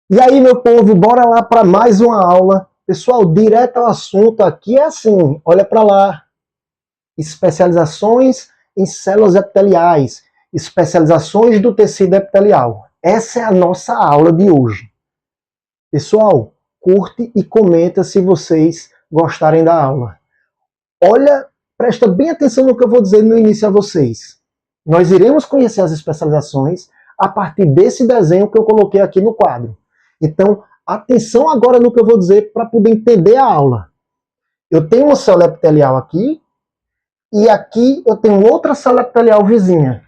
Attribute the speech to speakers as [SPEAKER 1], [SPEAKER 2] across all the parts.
[SPEAKER 1] E aí, meu povo, bora lá para mais uma aula. Pessoal, direto ao assunto aqui é assim, olha para lá. Especializações em células epiteliais, especializações do tecido epitelial. Essa é a nossa aula de hoje. Pessoal, curte e comenta se vocês gostarem da aula. Olha, presta bem atenção no que eu vou dizer no início a vocês. Nós iremos conhecer as especializações a partir desse desenho que eu coloquei aqui no quadro. Então, atenção agora no que eu vou dizer para poder entender a aula. Eu tenho uma célula epitelial aqui, e aqui eu tenho outra célula epitelial vizinha.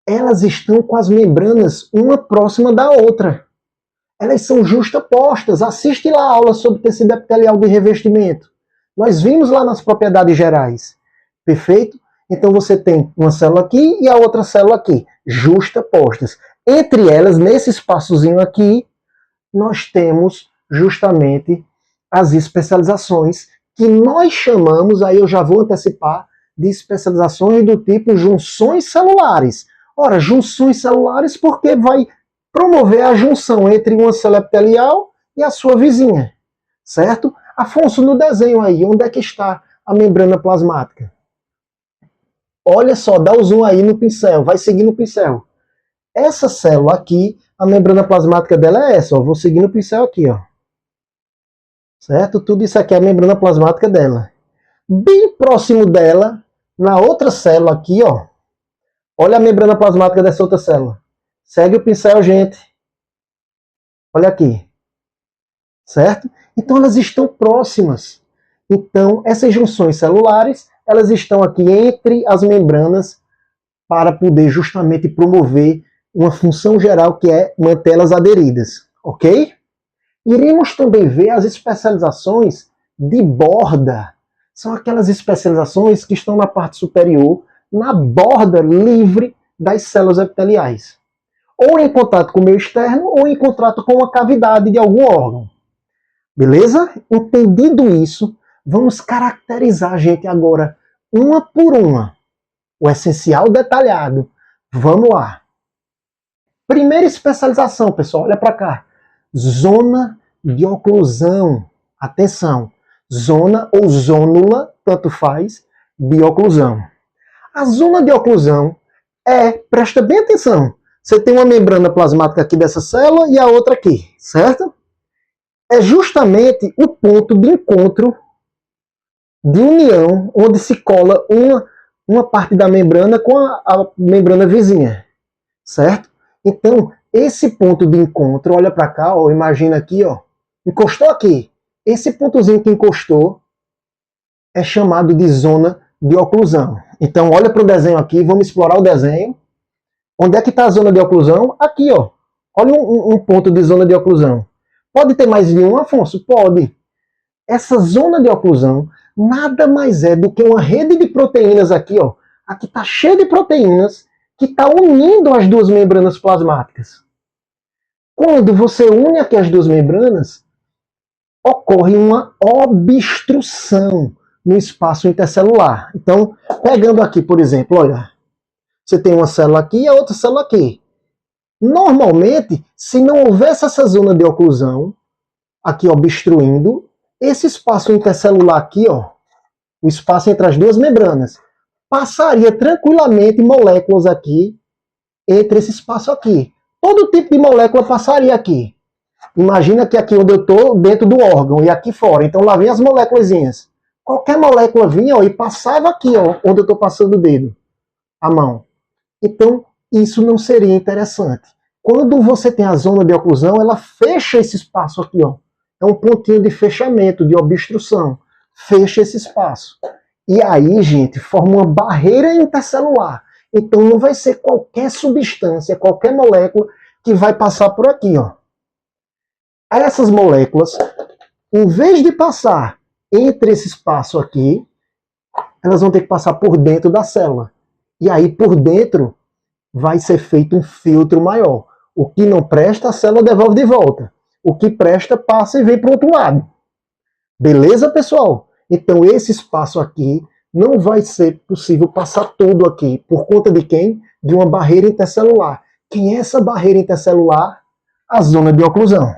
[SPEAKER 1] Elas estão com as membranas uma próxima da outra. Elas são justapostas. Assiste lá a aula sobre tecido epitelial de revestimento. Nós vimos lá nas propriedades gerais. Perfeito? Então você tem uma célula aqui e a outra célula aqui, justapostas. Entre elas, nesse espaçozinho aqui, nós temos justamente as especializações que nós chamamos, aí eu já vou antecipar, de especializações do tipo junções celulares. Ora, junções celulares porque vai promover a junção entre uma célula epitelial e a sua vizinha, certo? Afonso, no desenho aí, onde é que está a membrana plasmática? Olha só, dá o zoom aí no pincel, vai seguir no pincel. Essa célula aqui, a membrana plasmática dela é essa, ó. Vou seguir no pincel aqui, ó. Certo? Tudo isso aqui é a membrana plasmática dela. Bem próximo dela, na outra célula aqui, ó. Olha a membrana plasmática dessa outra célula. Segue o pincel, gente. Olha aqui. Certo? Então elas estão próximas. Então, essas junções celulares, elas estão aqui entre as membranas para poder justamente promover uma função geral que é mantê-las aderidas, ok? Iremos também ver as especializações de borda. São aquelas especializações que estão na parte superior, na borda livre das células epiteliais. Ou em contato com o meio externo, ou em contato com uma cavidade de algum órgão. Beleza? Entendido isso, vamos caracterizar, gente, agora, uma por uma. O essencial detalhado. Vamos lá. Primeira especialização, pessoal, olha para cá. Zona de oclusão. Atenção. Zona ou zônula, tanto faz, de oclusão. A zona de oclusão presta bem atenção, você tem uma membrana plasmática aqui dessa célula e a outra aqui, certo? É justamente o ponto de encontro, de união, onde se cola uma parte da membrana com a membrana vizinha, certo? Então, esse ponto de encontro, olha para cá, ó, imagina aqui, ó, encostou aqui. Esse pontozinho que encostou é chamado de zona de oclusão. Então, olha para o desenho aqui, vamos explorar o desenho. Onde é que está a zona de oclusão? Aqui, ó. Olha um ponto de zona de oclusão. Pode ter mais de um, Afonso? Pode. Essa zona de oclusão nada mais é do que uma rede de proteínas aqui, ó. Aqui está cheia de proteínas que está unindo as duas membranas plasmáticas. Quando você une aqui as duas membranas, ocorre uma obstrução no espaço intercelular. Então, pegando aqui, por exemplo, olha, você tem uma célula aqui e a outra célula aqui. Normalmente, se não houvesse essa zona de oclusão, aqui obstruindo, esse espaço intercelular aqui, ó, o espaço entre as duas membranas, passaria tranquilamente moléculas aqui entre esse espaço aqui. Todo tipo de molécula passaria aqui. Imagina que aqui onde eu estou, dentro do órgão, e aqui fora. Então lá vem as moléculazinhas. Qualquer molécula vinha, ó, e passava aqui, ó, onde eu estou passando o dedo, a mão. Então, isso não seria interessante. Quando você tem a zona de oclusão, ela fecha esse espaço aqui, ó. É um pontinho de fechamento, de obstrução. Fecha esse espaço. E aí, gente, forma uma barreira intercelular. Então, não vai ser qualquer substância, qualquer molécula que vai passar por aqui, ó. Essas moléculas, em vez de passar entre esse espaço aqui, elas vão ter que passar por dentro da célula. E aí, por dentro, vai ser feito um filtro maior. O que não presta, a célula devolve de volta. O que presta, passa e vem para o outro lado. Beleza, pessoal? Então, esse espaço aqui não vai ser possível passar todo aqui. Por conta de quem? De uma barreira intercelular. Quem é essa barreira intercelular? A zona de oclusão,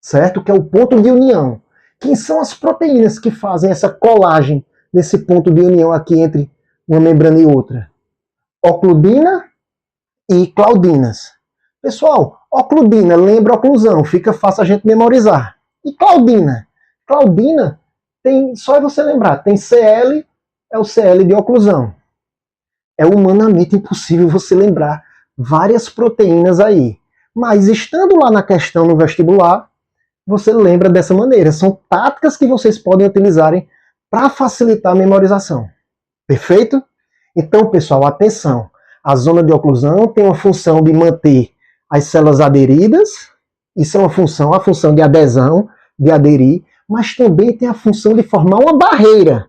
[SPEAKER 1] certo? Que é o ponto de união. Quem são as proteínas que fazem essa colagem nesse ponto de união aqui entre uma membrana e outra? Ocludina e claudinas. Pessoal, ocludina lembra oclusão, fica fácil a gente memorizar. E claudina? Claudina tem, só é você lembrar, tem Cl, é o Cl de oclusão. É humanamente impossível você lembrar várias proteínas aí. Mas estando lá na questão no vestibular, você lembra dessa maneira. São táticas que vocês podem utilizarem para facilitar a memorização. Perfeito? Então, pessoal, atenção. A zona de oclusão tem uma função de manter as células aderidas. Isso é uma função, a função de adesão, de aderir, mas também tem a função de formar uma barreira,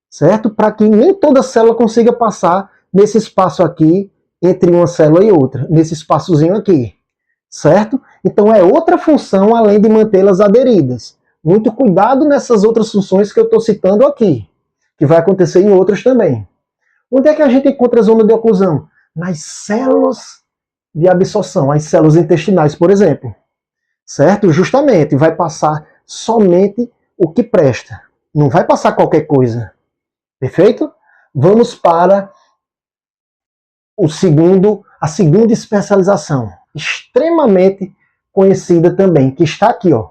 [SPEAKER 1] certo? Para que nem toda célula consiga passar nesse espaço aqui entre uma célula e outra, nesse espaçozinho aqui, certo? Então é outra função além de mantê-las aderidas. Muito cuidado nessas outras funções que eu estou citando aqui, que vai acontecer em outras também. Onde é que a gente encontra a zona de oclusão? Nas células de absorção, as células intestinais, por exemplo. Certo? Justamente, vai passar somente o que presta. Não vai passar qualquer coisa. Perfeito? Vamos para a segunda especialização, extremamente conhecida também, que está aqui, ó.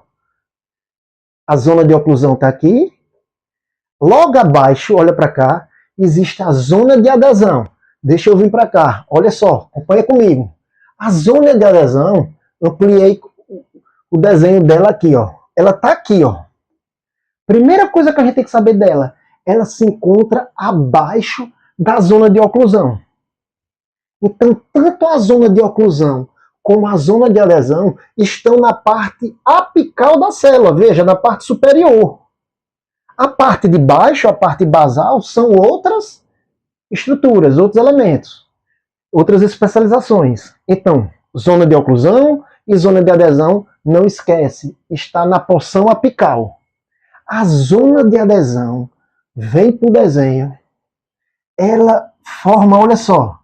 [SPEAKER 1] A zona de oclusão está aqui. Logo abaixo, olha para cá, existe a zona de adesão. Deixa eu vir para cá. Olha só, acompanha comigo. A zona de adesão, ampliei o desenho dela aqui, ó. Ela está aqui, ó. Primeira coisa que a gente tem que saber dela, ela se encontra abaixo da zona de oclusão. Então, tanto a zona de oclusão como a zona de adesão estão na parte apical da célula, veja, na parte superior. A parte de baixo, a parte basal, são outras estruturas, outros elementos, outras especializações. Então, zona de oclusão e zona de adesão, não esquece, está na porção apical. A zona de adesão vem para o desenho, ela forma, olha só,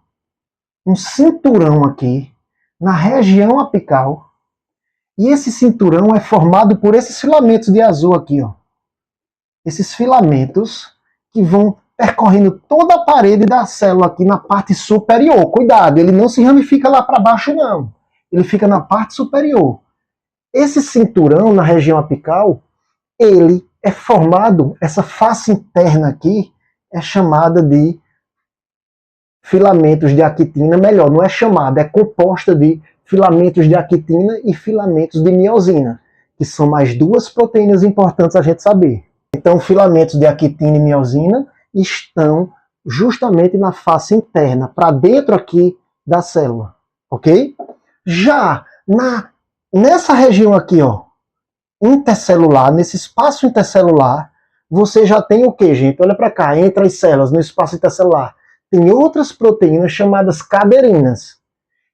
[SPEAKER 1] um cinturão aqui na região apical, e esse cinturão é formado por esses filamentos de azul aqui, ó. Esses filamentos que vão percorrendo toda a parede da célula aqui na parte superior. Cuidado, ele não se ramifica lá para baixo, não. Ele fica na parte superior. Esse cinturão na região apical, ele é formado, essa face interna aqui é chamada de filamentos de actina, melhor, não é chamada, é composta de filamentos de actina e filamentos de miosina, que são mais duas proteínas importantes a gente saber. Então, filamentos de actina e miosina estão justamente na face interna, para dentro aqui da célula, ok? Já nessa região aqui, ó, intercelular, nesse espaço intercelular, você já tem o que, gente? Olha para cá, entre as células, no espaço intercelular, tem outras proteínas chamadas caderinas.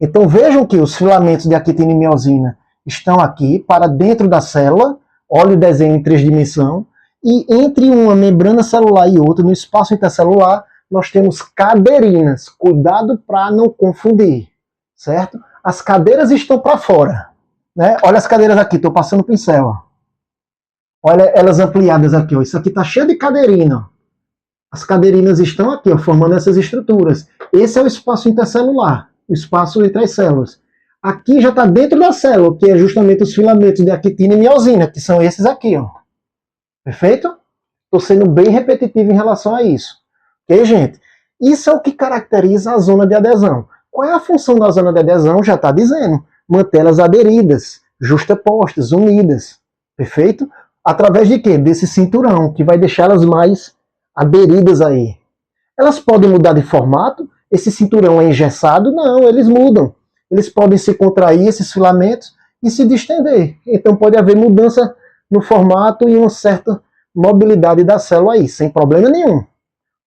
[SPEAKER 1] Então vejam que os filamentos de actina e miosina estão aqui para dentro da célula, olha o desenho em 3 dimensões, e entre uma membrana celular e outra, no espaço intercelular, nós temos caderinas. Cuidado para não confundir, certo? As cadeiras estão para fora, né? Olha as cadeiras aqui, estou passando o pincel. Ó. Olha elas ampliadas aqui. Ó. Isso aqui está cheio de cadeirina. Ó. As caderinas estão aqui, ó, formando essas estruturas. Esse é o espaço intercelular, o espaço entre as células. Aqui já está dentro da célula, que é justamente os filamentos de actina e miosina, que são esses aqui. Ó. Perfeito? Estou sendo bem repetitivo em relação a isso. Ok, gente? Isso é o que caracteriza a zona de adesão. Qual é a função da zona de adesão? Já está dizendo. Mantê-las aderidas, justapostas, unidas. Perfeito? Através de quê? Desse cinturão, que vai deixá-las mais aderidas aí. Elas podem mudar de formato? Esse cinturão é engessado? Não, eles mudam. Eles podem se contrair, esses filamentos, e se distender. Então pode haver mudança no formato e uma certa mobilidade da célula aí, sem problema nenhum.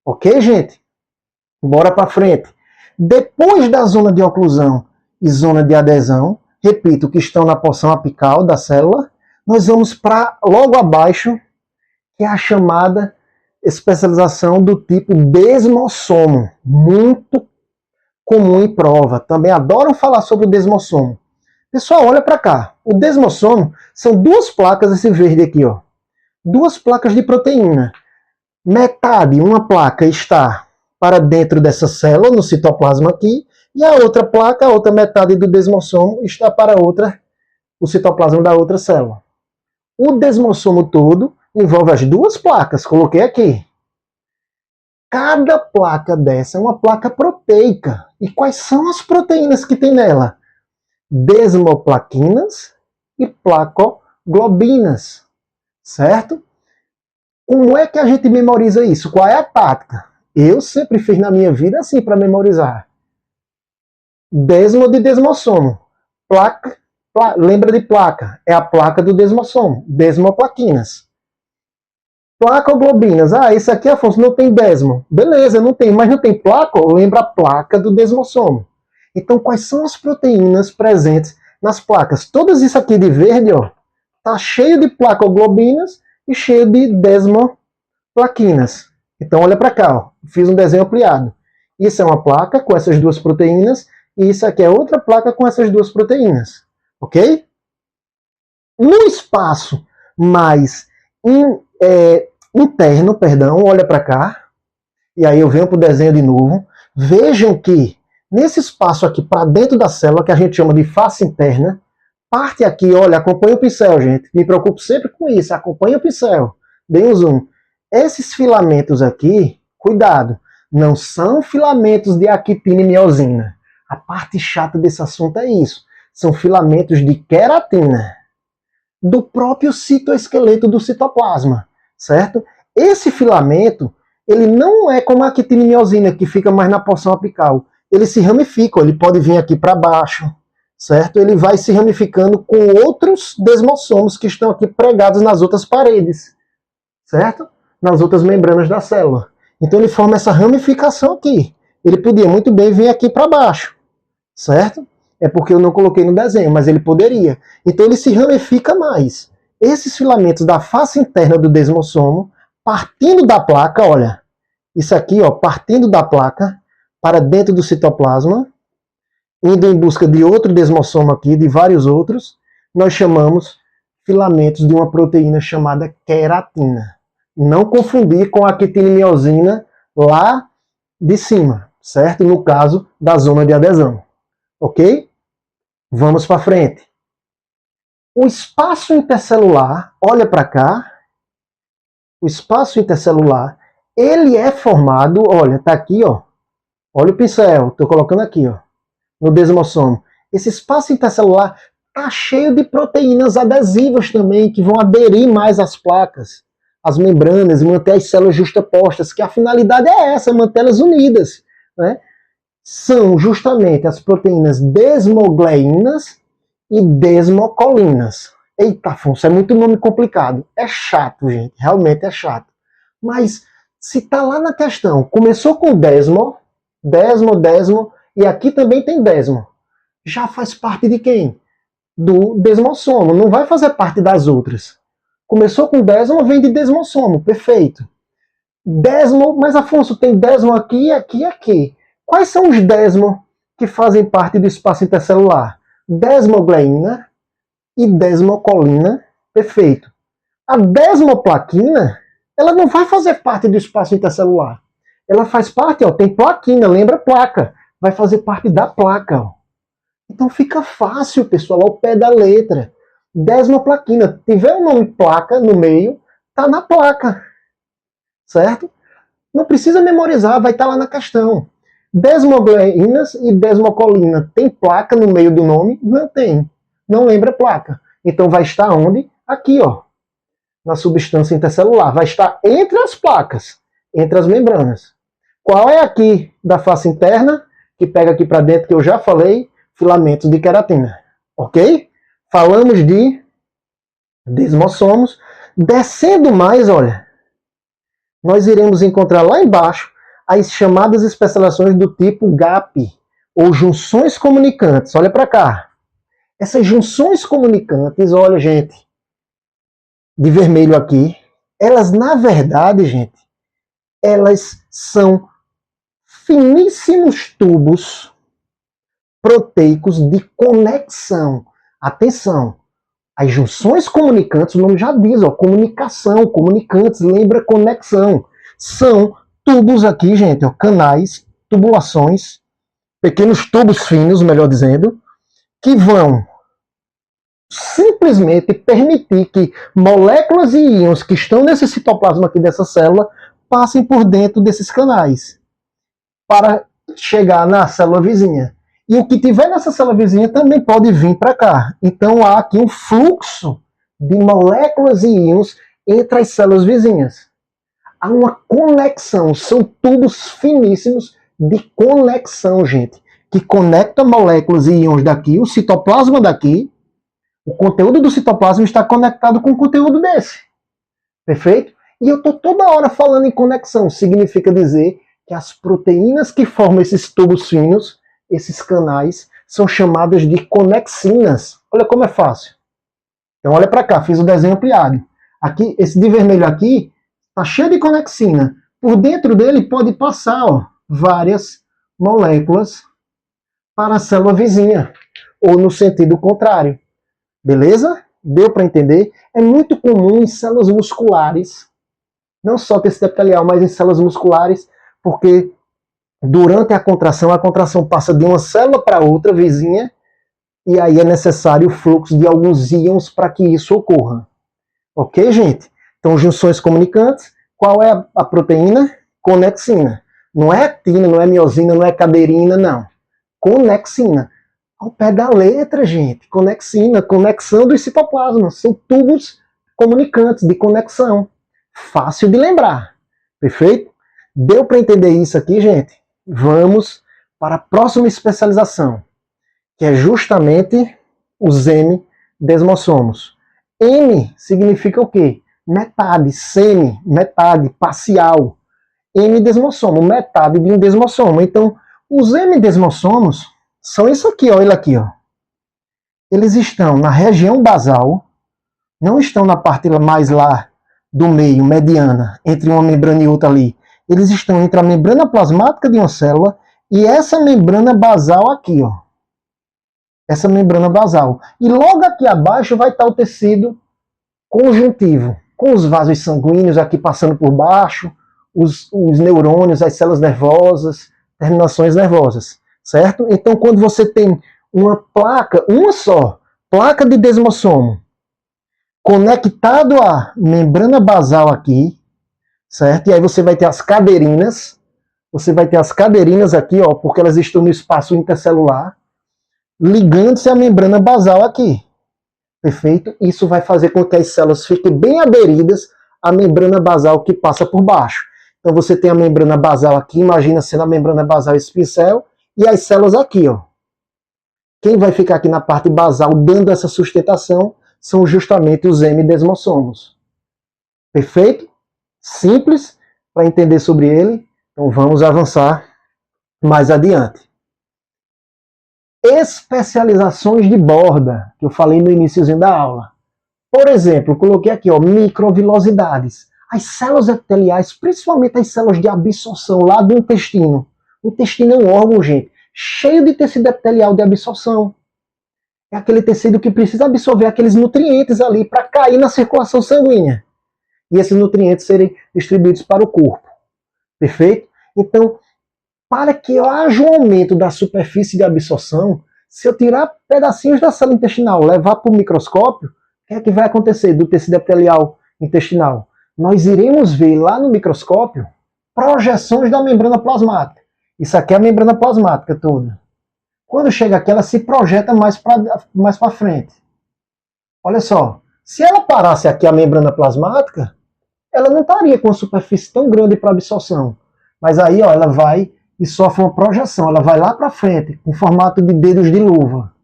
[SPEAKER 1] Ok, gente? Bora para frente. Depois da zona de oclusão e zona de adesão, repito, que estão na porção apical da célula, nós vamos para logo abaixo, que é a chamada especialização do tipo desmossomo, muito comum em prova. Também adoram falar sobre o desmossomo. Pessoal, olha para cá. O desmossomo são duas placas, esse verde aqui, ó. Duas placas de proteína. Metade, uma placa está para dentro dessa célula, no citoplasma aqui, e a outra placa, a outra metade do desmossomo, está para o citoplasma da outra célula. O desmossomo todo envolve as duas placas, coloquei aqui. Cada placa dessa é uma placa proteica. E quais são as proteínas que tem nela? Desmoplaquinas e placoglobinas, certo? Como é que a gente memoriza isso? Qual é a tática? Eu sempre fiz na minha vida assim para memorizar. Desmo de desmossomo. Lembra de placa? É a placa do desmossomo. Desmoplaquinas. Placoglobinas. Ah, esse aqui, Afonso, não tem desmo. Beleza, não tem. Mas não tem placa? Lembra a placa do desmossomo. Então, quais são as proteínas presentes nas placas? Todas isso aqui de verde, ó, tá cheio de placoglobinas e cheio de desmoplaquinas. Então, olha para cá, ó. Fiz um desenho ampliado. Isso é uma placa com essas duas proteínas e isso aqui é outra placa com essas duas proteínas. Ok? No espaço mais interno, perdão, olha para cá. E aí eu venho para o desenho de novo. Vejam que nesse espaço aqui para dentro da célula, que a gente chama de face interna, parte aqui, olha, acompanha o pincel, gente. Me preocupo sempre com isso, acompanha o pincel. Dê um zoom. Esses filamentos aqui, cuidado, não são filamentos de actina e miosina. A parte chata desse assunto é isso. São filamentos de queratina, do próprio citoesqueleto do citoplasma, certo? Esse filamento, ele não é como a actina e miosina, que fica mais na porção apical. Ele se ramifica, ele pode vir aqui para baixo, certo? Ele vai se ramificando com outros desmossomos que estão aqui pregados nas outras paredes, certo? Nas outras membranas da célula. Então ele forma essa ramificação aqui. Ele podia muito bem vir aqui para baixo, certo? É porque eu não coloquei no desenho, mas ele poderia. Então ele se ramifica mais. Esses filamentos da face interna do desmossomo, partindo da placa, olha, isso aqui, ó, partindo da placa para dentro do citoplasma, indo em busca de outro desmossomo aqui, de vários outros, nós chamamos filamentos de uma proteína chamada queratina. Não confundir com a actina e miosina lá de cima, certo? No caso da zona de adesão. Ok? Vamos para frente. O espaço intercelular, olha para cá. O espaço intercelular, ele é formado, olha, tá aqui, ó. Olha o pincel, estou colocando aqui, ó, no desmossomo. Esse espaço intercelular tá cheio de proteínas adesivas também, que vão aderir mais às placas, às membranas, e manter as células justapostas, que a finalidade é essa, mantê-las unidas, né? São justamente as proteínas desmogleinas e desmocolinas. Eita, Afonso, é muito nome complicado. É chato, gente, realmente é chato. Mas se tá lá na questão, começou com desmo, e aqui também tem desmo. Já faz parte de quem? Do desmossomo, não vai fazer parte das outras. Começou com desmo, vem de desmossomo, perfeito. Desmo, mas Afonso, tem desmo aqui, aqui e aqui. Quais são os desmo que fazem parte do espaço intercelular? Desmogleina e desmocolina, perfeito. A desmoplaquina, ela não vai fazer parte do espaço intercelular. Ela faz parte, ó, tem plaquina, lembra placa. Vai fazer parte da placa, ó. Então fica fácil, pessoal, ao pé da letra. Desmoplaquina, tiver o nome placa no meio, tá na placa, certo? Não precisa memorizar, vai estar lá na questão. Desmogleinas e desmocolina, tem placa no meio do nome? Não tem. Não lembra placa. Então vai estar onde? Aqui, ó, na substância intercelular. Vai estar entre as placas, entre as membranas. Qual é aqui da face interna, que pega aqui para dentro, que eu já falei? Filamentos de queratina. Ok? Falamos de desmossomos. Descendo mais, olha, nós iremos encontrar lá embaixo as chamadas especializações do tipo GAP, ou junções comunicantes. Olha para cá. Essas junções comunicantes, olha, gente, de vermelho aqui, elas, na verdade, gente, elas são finíssimos tubos proteicos de conexão. Atenção, as junções comunicantes, o nome já diz, ó, comunicação, comunicantes, lembra conexão. São tubos aqui, gente, ó, canais, tubulações, pequenos tubos finos, melhor dizendo, que vão simplesmente permitir que moléculas e íons que estão nesse citoplasma aqui dessa célula passem por dentro desses canais para chegar na célula vizinha. E o que tiver nessa célula vizinha também pode vir para cá. Então há aqui um fluxo de moléculas e íons entre as células vizinhas. Há uma conexão, são tubos finíssimos de conexão, gente, que conecta moléculas e íons daqui, o citoplasma daqui. O conteúdo do citoplasma está conectado com o conteúdo desse. Perfeito? E eu estou toda hora falando em conexão. Significa dizer que as proteínas que formam esses tubos finos, esses canais, são chamadas de conexinas. Olha como é fácil. Então olha para cá, fiz o desenho ampliado. Aqui, esse de vermelho aqui, está cheio de conexina. Por dentro dele pode passar, ó, várias moléculas para a célula vizinha. Ou no sentido contrário. Beleza? Deu para entender? É muito comum em células musculares, não só tecido epitelial, mas em células musculares, porque durante a contração passa de uma célula para outra vizinha, e aí é necessário o fluxo de alguns íons para que isso ocorra. Ok, gente? Então, junções comunicantes, qual é a proteína? Conexina. Não é actina, não é miosina, não é cadeirina, não. Conexina. Ao pé da letra, gente. Conexina, conexão dos citoplasmas. São tubos comunicantes de conexão. Fácil de lembrar. Perfeito? Deu para entender isso aqui, gente? Vamos para a próxima especialização, que é justamente os M-desmossomos. M significa o quê? Metade, semi, metade, parcial. M-desmossomo, metade de um desmossomo. Então, os M-desmossomos são isso aqui, ó, ele aqui, ó. Eles estão na região basal, não estão na parte mais lá do meio, mediana, entre uma membrana e outra ali. Eles estão entre a membrana plasmática de uma célula e essa membrana basal aqui, ó. Essa membrana basal. E logo aqui abaixo vai estar o tecido conjuntivo, com os vasos sanguíneos aqui passando por baixo, os neurônios, as células nervosas, terminações nervosas. Certo? Então, quando você tem uma placa, uma só, placa de desmossomo, conectado à membrana basal aqui, certo? E aí você vai ter as cadeirinas aqui, ó, porque elas estão no espaço intercelular, ligando-se à membrana basal aqui. Perfeito? Isso vai fazer com que as células fiquem bem aderidas à membrana basal que passa por baixo. Então você tem a membrana basal aqui, imagina sendo a membrana basal esse pincel, e as células aqui, ó. Quem vai ficar aqui na parte basal dando essa sustentação são justamente os M-desmossomos. Perfeito? Simples para entender sobre ele. Então vamos avançar mais adiante. Especializações de borda, que eu falei no iníciozinho da aula. Por exemplo, coloquei aqui, ó, microvilosidades. As células epiteliais, principalmente as células de absorção lá do intestino. O intestino é um órgão, gente, cheio de tecido epitelial de absorção. É aquele tecido que precisa absorver aqueles nutrientes ali para cair na circulação sanguínea. E esses nutrientes serem distribuídos para o corpo. Perfeito? Então, para que haja um aumento da superfície de absorção, se eu tirar pedacinhos da célula intestinal, levar para o microscópio, o que é que vai acontecer do tecido epitelial intestinal? Nós iremos ver lá no microscópio projeções da membrana plasmática. Isso aqui é a membrana plasmática toda. Quando chega aqui, ela se projeta mais para frente. Olha só, se ela parasse aqui a membrana plasmática, ela não estaria com uma superfície tão grande para absorção. Mas aí, ó, ela vai e sofre uma projeção, ela vai lá para frente, com formato de dedos de luva.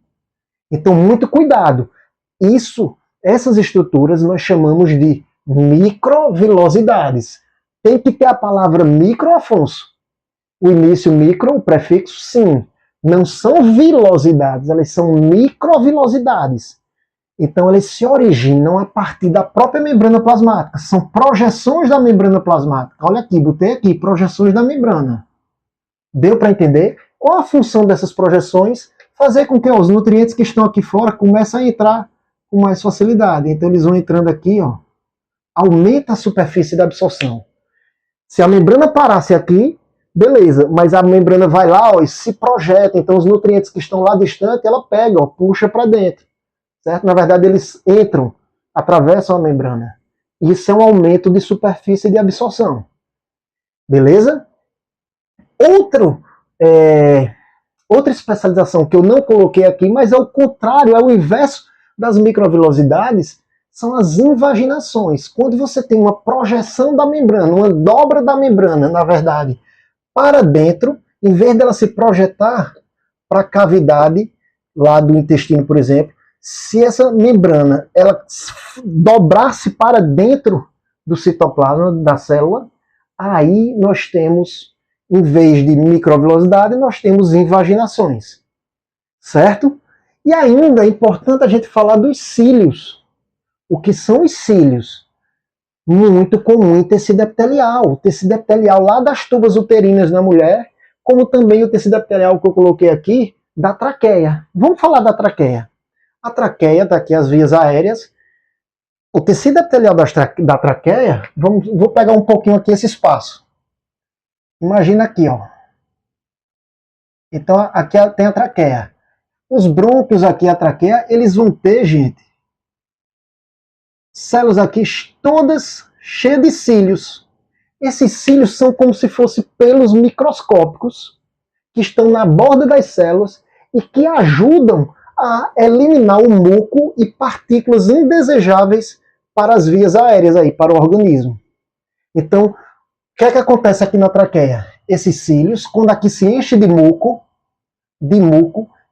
[SPEAKER 1] Então, muito cuidado. Essas estruturas nós chamamos de microvilosidades. Tem que ter a palavra micro, Afonso. O início micro, o prefixo sim. Não são vilosidades, elas são microvilosidades. Então elas se originam a partir da própria membrana plasmática. São projeções da membrana plasmática. Olha aqui, botei aqui, projeções da membrana. Deu para entender? Qual a função dessas projeções? fazer com que os nutrientes que estão aqui fora comecem a entrar com mais facilidade. Então eles vão entrando aqui, ó, aumenta a superfície da absorção. Se a membrana parasse aqui, beleza, mas a membrana vai lá, ó, e se projeta, então os nutrientes que estão lá distante, ela pega, ó, puxa para dentro, certo? Na verdade eles entram, atravessam a membrana. Isso é um aumento de superfície de absorção. Beleza? Outra especialização que eu não coloquei aqui, mas é o contrário, é o inverso das microvilosidades, são as invaginações. Quando você tem uma projeção da membrana, uma dobra da membrana, na verdade, para dentro, em vez dela se projetar para a cavidade lá do intestino, por exemplo, se essa membrana ela dobrasse para dentro do citoplasma da célula, aí nós temos, em vez de microvilosidade, nós temos invaginações. Certo? E ainda é importante a gente falar dos cílios. O que são os cílios? Muito comum em tecido epitelial. O tecido epitelial lá das tubas uterinas na mulher, como também o tecido epitelial que eu coloquei aqui, da traqueia. Vamos falar da traqueia. A traqueia, tá aqui as vias aéreas. O tecido epitelial da traqueia, vou pegar um pouquinho aqui esse espaço. Imagina aqui, ó. Então aqui tem a traqueia. Os brônquios aqui, a traqueia, eles vão ter, gente, células aqui todas cheias de cílios. Esses cílios são como se fossem pelos microscópicos que estão na borda das células e que ajudam a eliminar o muco e partículas indesejáveis para as vias aéreas aí, para o organismo. Então, o que é que acontece aqui na traqueia? Esses cílios, quando aqui se enche de muco,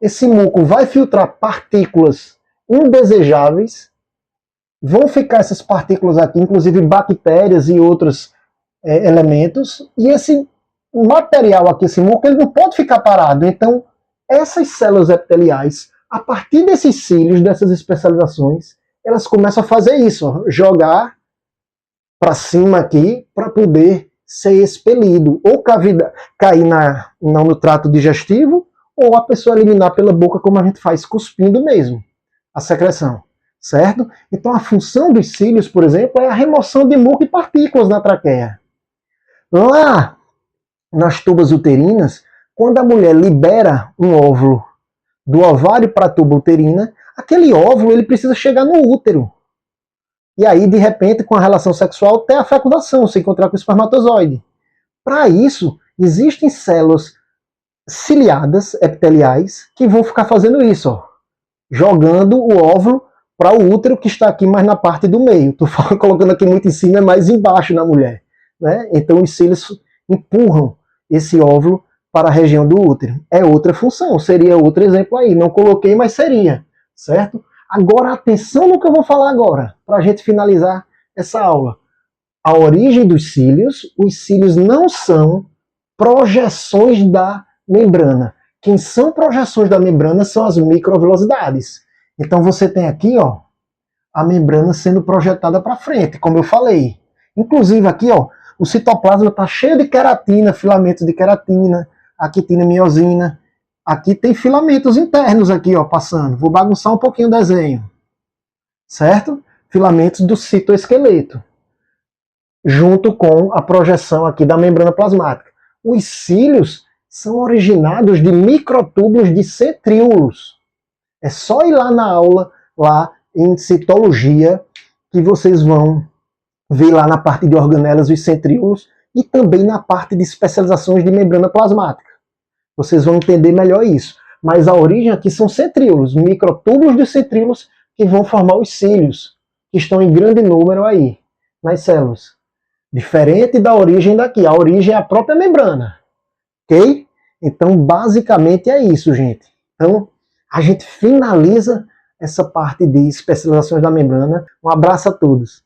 [SPEAKER 1] esse muco vai filtrar partículas indesejáveis, vão ficar essas partículas aqui, inclusive bactérias e outros elementos, e esse material aqui, esse muco, ele não pode ficar parado. Então, essas células epiteliais, a partir desses cílios, dessas especializações, elas começam a fazer isso, ó, jogar para cima aqui, para poder ser expelido, ou cair no trato digestivo, ou a pessoa eliminar pela boca, como a gente faz cuspindo mesmo, a secreção, certo? Então a função dos cílios, por exemplo, é a remoção de muco e partículas na traqueia. Lá nas tubas uterinas, quando a mulher libera um óvulo do ovário para a tuba uterina, aquele óvulo ele precisa chegar no útero. E aí, de repente, com a relação sexual, ter a fecundação, se encontrar com o espermatozoide. Para isso, existem células ciliadas, epiteliais, que vão ficar fazendo isso, ó, jogando o óvulo para o útero, que está aqui mais na parte do meio. Estou colocando aqui muito em cima, é mais embaixo na mulher, né? Então os cílios empurram esse óvulo para a região do útero. É outra função, seria outro exemplo aí. Não coloquei, mas seria, certo? Agora, atenção no que eu vou falar agora, para a gente finalizar essa aula. A origem dos cílios, os cílios não são projeções da membrana. Quem são projeções da membrana são as microvilosidades. Então você tem aqui, ó, a membrana sendo projetada para frente, como eu falei. Inclusive aqui, ó, o citoplasma está cheio de queratina, filamentos de queratina, actina, miosina. Aqui tem filamentos internos aqui, ó, passando. Vou bagunçar um pouquinho o desenho. Certo? Filamentos do citoesqueleto. Junto com a projeção aqui da membrana plasmática. Os cílios são originados de microtúbulos de centríolos. É só ir lá na aula, lá em citologia, que vocês vão ver lá na parte de organelas os centríolos e também na parte de especializações de membrana plasmática. Vocês vão entender melhor isso. Mas a origem aqui são centríolos, microtúbulos de centríolos que vão formar os cílios, que estão em grande número aí, nas células. Diferente da origem daqui. A origem é a própria membrana. Ok? Então, basicamente é isso, gente. Então, a gente finaliza essa parte de especializações da membrana. Um abraço a todos.